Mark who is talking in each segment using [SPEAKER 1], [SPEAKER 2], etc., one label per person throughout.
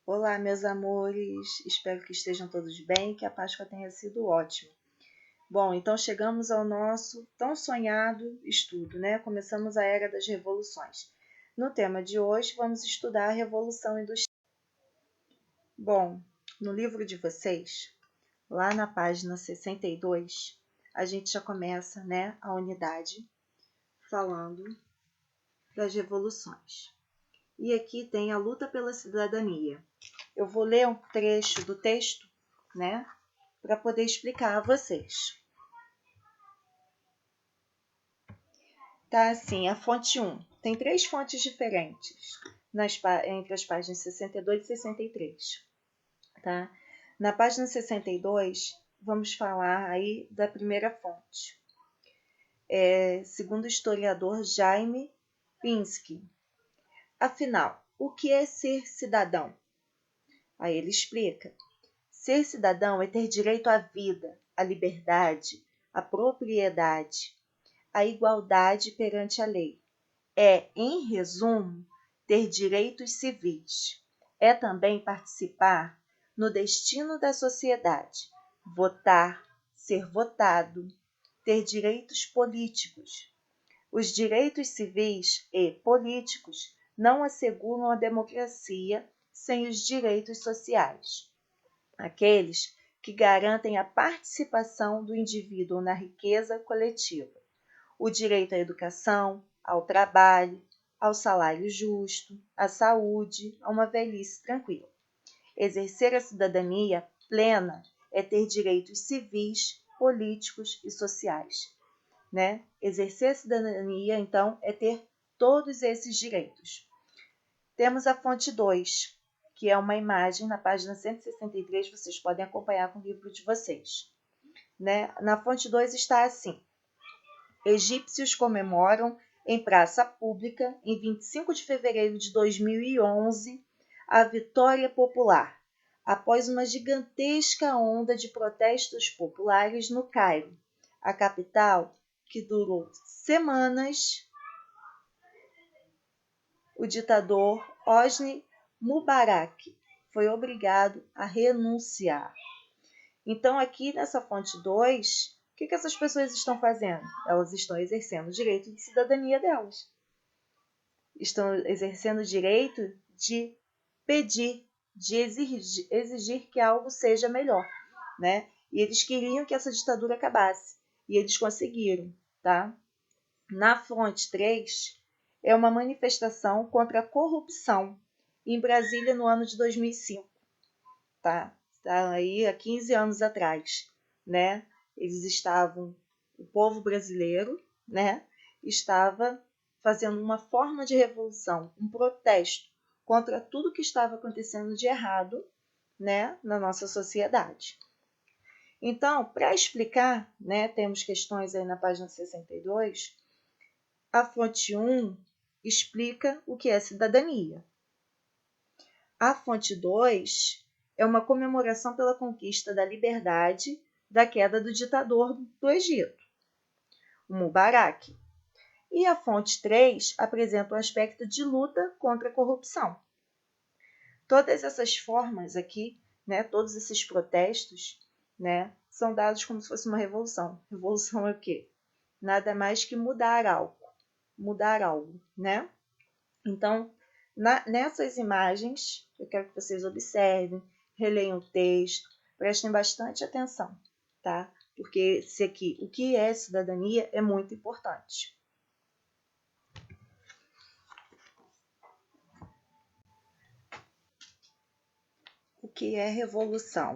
[SPEAKER 1] Olá, meus amores, espero que estejam todos bem, que a Páscoa tenha sido ótima. Bom, então chegamos ao nosso tão sonhado estudo, né? Começamos a Era das Revoluções. No tema de hoje, vamos estudar a Revolução Industrial. Bom, no livro de vocês, lá na página 62, a gente já começa, né, a unidade falando das revoluções. E aqui tem a luta pela cidadania. Eu vou ler um trecho do texto, né, para poder explicar a vocês. Tá assim, a fonte 1. Tem 3 fontes diferentes entre as páginas 62 e 63. Tá? Na página 62, vamos falar aí da primeira fonte. Segundo o historiador Jaime Pinsky. Afinal, o que é ser cidadão? Aí ele explica. Ser cidadão é ter direito à vida, à liberdade, à propriedade, à igualdade perante a lei. É, em resumo, ter direitos civis. É também participar no destino da sociedade, votar, ser votado, ter direitos políticos. Os direitos civis e políticos não asseguram a democracia sem os direitos sociais. Aqueles que garantem a participação do indivíduo na riqueza coletiva, o direito à educação, ao trabalho, ao salário justo, à saúde, a uma velhice tranquila. Exercer a cidadania plena é ter direitos civis, políticos e sociais. Né? Exercer a cidadania, então, é ter todos esses direitos. Temos a fonte 2, que é uma imagem na página 163, vocês podem acompanhar com o livro de vocês. Né? Na fonte 2 está assim: egípcios comemoram em praça pública, em 25 de fevereiro de 2011, a vitória popular, após uma gigantesca onda de protestos populares no Cairo, a capital que durou semanas. O ditador Hosni Mubarak foi obrigado a renunciar. Então, aqui nessa fonte 2, o que essas pessoas estão fazendo? Elas estão exercendo o direito de cidadania delas. Estão exercendo o direito de pedir, de exigir que algo seja melhor. Né? E eles queriam que essa ditadura acabasse. E eles conseguiram. Tá? Na fonte 3, é uma manifestação contra a corrupção em Brasília no ano de 2005. Tá aí há 15 anos atrás, né? Eles estavam, o povo brasileiro, né, estava fazendo uma forma de revolução, um protesto contra tudo que estava acontecendo de errado, né, na nossa sociedade. Então, para explicar, né, temos questões aí na página 62, a fonte 1 explica o que é cidadania. A fonte 2 é uma comemoração pela conquista da liberdade da queda do ditador do Egito, o Mubarak. E a fonte 3 apresenta um aspecto de luta contra a corrupção. Todas essas formas aqui, né, todos esses protestos, né, são dados como se fosse uma revolução. Revolução é o quê? Nada mais que mudar algo, né? Então, nessas imagens, eu quero que vocês observem, releiam o texto, prestem bastante atenção, tá? Porque esse aqui, o que é cidadania, é muito importante. O que é revolução?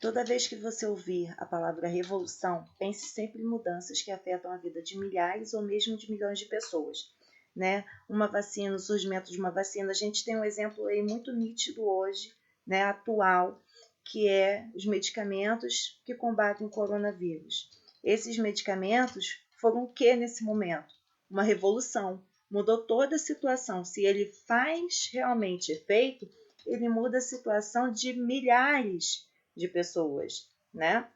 [SPEAKER 1] Toda vez que você ouvir a palavra revolução, pense sempre em mudanças que afetam a vida de milhares ou mesmo de milhões de pessoas. Né? Uma vacina, o surgimento de uma vacina, a gente tem um exemplo aí muito nítido hoje, né, atual, que é os medicamentos que combatem o coronavírus. Esses medicamentos foram o que nesse momento? Uma revolução. Mudou toda a situação. Se ele faz realmente efeito, ele muda a situação de milhares de pessoas, né?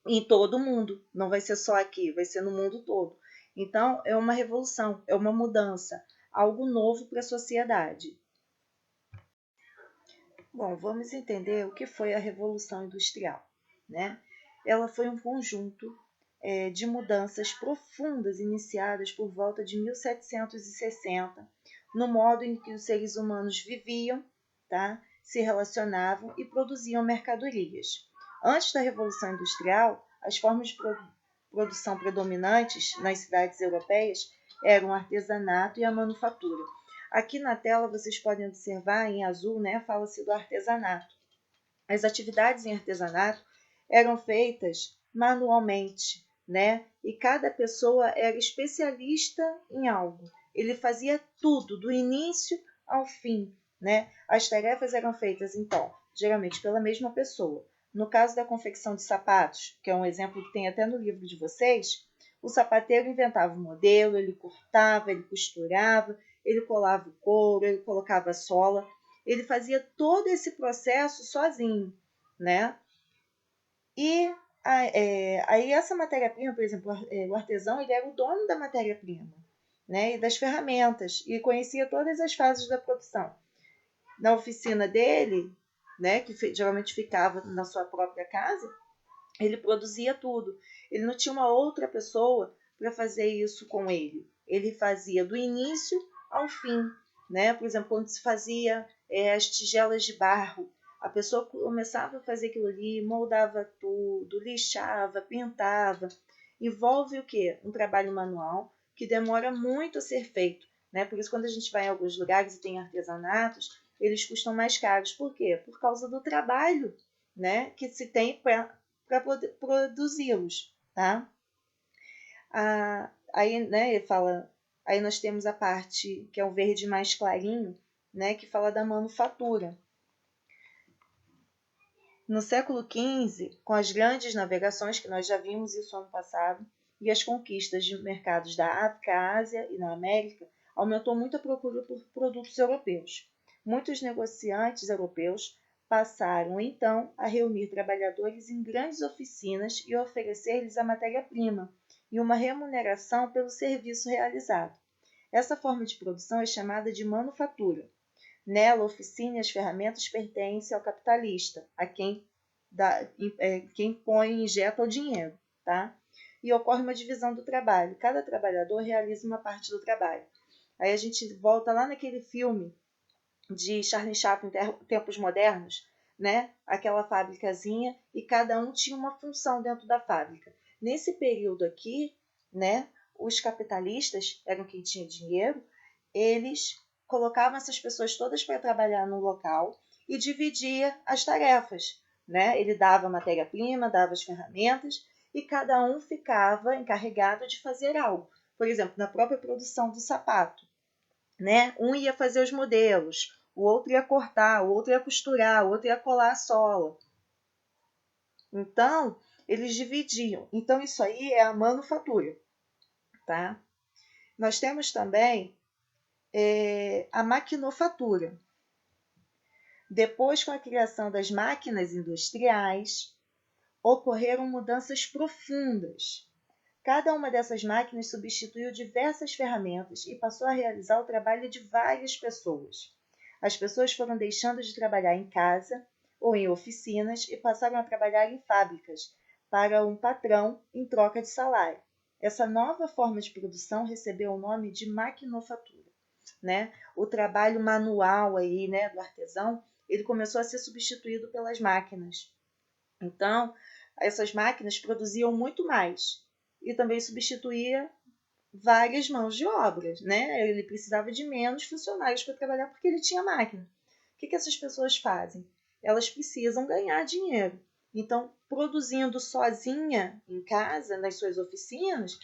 [SPEAKER 1] Em todo o mundo. Não vai ser só aqui, vai ser no mundo todo. Então, é uma revolução, é uma mudança, algo novo para a sociedade. Bom, vamos entender o que foi a Revolução Industrial, né? Ela foi um conjunto de mudanças profundas iniciadas por volta de 1760, no modo em que os seres humanos viviam, tá? Se relacionavam e produziam mercadorias. Antes da Revolução Industrial, as formas de produção predominantes nas cidades europeias eram o artesanato e a manufatura. Aqui na tela vocês podem observar em azul, né, fala-se do artesanato. As atividades em artesanato eram feitas manualmente, né? E cada pessoa era especialista em algo. Ele fazia tudo, do início ao fim, né? As tarefas eram feitas, então, geralmente pela mesma pessoa. No caso da confecção de sapatos, que é um exemplo que tem até no livro de vocês, o sapateiro inventava o modelo, ele cortava, ele costurava, ele colava o couro, ele colocava a sola, ele fazia todo esse processo sozinho, né? E aí essa matéria-prima, por exemplo, o artesão, ele era o dono da matéria-prima, né? E das ferramentas, e conhecia todas as fases da produção. Na oficina dele, né, que geralmente ficava na sua própria casa, ele produzia tudo. Ele não tinha uma outra pessoa para fazer isso com ele. Ele fazia do início ao fim, né? Por exemplo, quando se fazia as tigelas de barro, a pessoa começava a fazer aquilo ali, moldava tudo, lixava, pintava. Envolve o quê? Um trabalho manual que demora muito a ser feito, né? Por isso, quando a gente vai em alguns lugares e tem artesanatos, eles custam mais caros. Por quê? Por causa do trabalho, né, que se tem para poder produzi-los, tá? Aí, né, ele fala, aí nós temos a parte que é o verde mais clarinho, né, que fala da manufatura. No século XV, com as grandes navegações, que nós já vimos isso ano passado, e as conquistas de mercados da África, Ásia e na América, aumentou muito a procura por produtos europeus. Muitos negociantes europeus passaram, então, a reunir trabalhadores em grandes oficinas e oferecer-lhes a matéria-prima e uma remuneração pelo serviço realizado. Essa forma de produção é chamada de manufatura. Nela, a oficina e as ferramentas pertencem ao capitalista, a quem põe e injeta o dinheiro, tá? E ocorre uma divisão do trabalho. Cada trabalhador realiza uma parte do trabalho. Aí a gente volta lá naquele filme de Charlie Chaplin, Tempos Modernos, né? Aquela fábricazinha, e cada um tinha uma função dentro da fábrica. Nesse período aqui, né, os capitalistas eram quem tinha dinheiro, eles colocavam essas pessoas todas para trabalhar no local e dividia as tarefas, né? Ele dava a matéria-prima, dava as ferramentas e cada um ficava encarregado de fazer algo. Por exemplo, na própria produção do sapato, né? Um ia fazer os modelos, o outro ia cortar, o outro ia costurar, o outro ia colar a sola. Então, eles dividiam. Então, isso aí é a manufatura, tá? Nós temos também a maquinofatura. Depois, com a criação das máquinas industriais, ocorreram mudanças profundas. Cada uma dessas máquinas substituiu diversas ferramentas e passou a realizar o trabalho de várias pessoas. As pessoas foram deixando de trabalhar em casa ou em oficinas e passaram a trabalhar em fábricas para um patrão em troca de salário. Essa nova forma de produção recebeu o nome de maquinofatura, né? O trabalho manual aí, né, do artesão, ele começou a ser substituído pelas máquinas. Então, essas máquinas produziam muito mais e também substituía várias mãos de obras, né? Ele precisava de menos funcionários para trabalhar porque ele tinha máquina. O que essas pessoas fazem? Elas precisam ganhar dinheiro. Então, produzindo sozinha em casa, nas suas oficinas,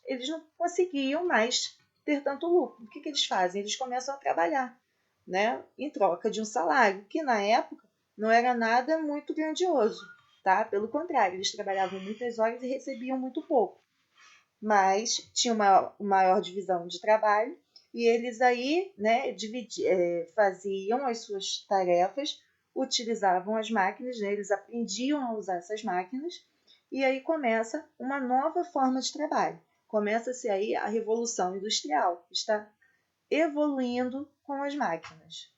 [SPEAKER 1] eles não conseguiam mais ter tanto lucro. O que eles fazem? Eles começam a trabalhar, né? Em troca de um salário, que na época não era nada muito grandioso, tá? Pelo contrário, eles trabalhavam muitas horas e recebiam muito pouco. Mas tinha uma maior divisão de trabalho e eles aí, né, faziam as suas tarefas, utilizavam as máquinas, né, eles aprendiam a usar essas máquinas e aí começa uma nova forma de trabalho. começa-se aí a Revolução Industrial, que está evoluindo com as máquinas.